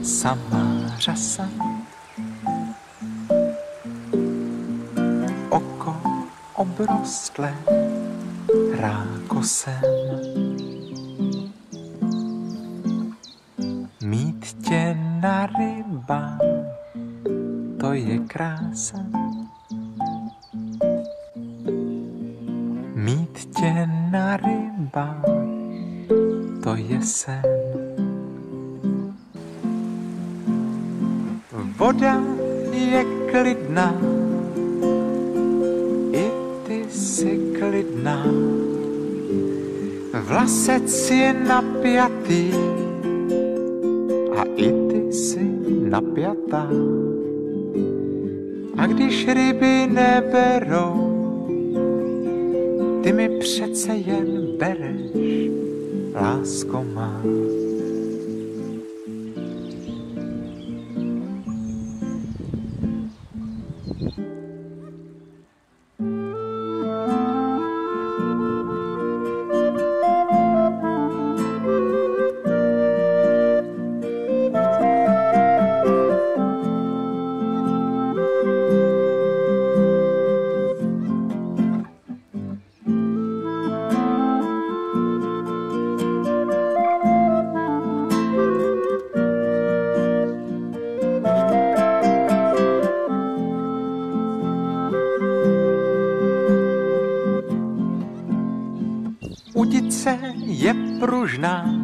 Samá řasa, oko obrostlé rákosem. Mít tě na rybách, to je krása. Mít tě na rybách, to je sen. Voda je klidná, i ty jsi klidná. Vlasec je napjatý a i ty jsi napjatá. A když ryby neberou, ty mi přece jen bereš, lásko má. Udice je pružná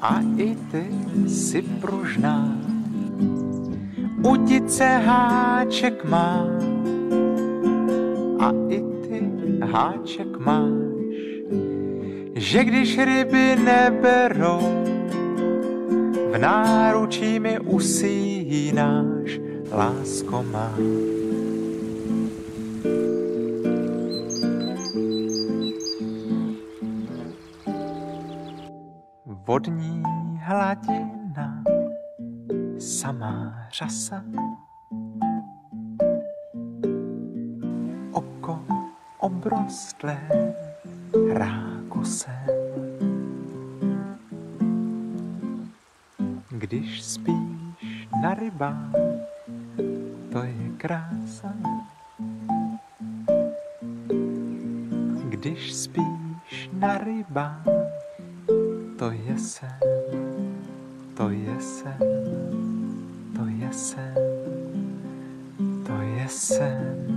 a i ty jsi pružná. Udice háček má a i ty háček máš. Že když ryby neberou, v náručí mi usínáš, lásko má. Vodní hladina, samá řasa, oko obrostlé rákosem. Když spíš na rybách, to je krása. Když spíš na rybách, to je sen, to je sen, to je sen, to je sen.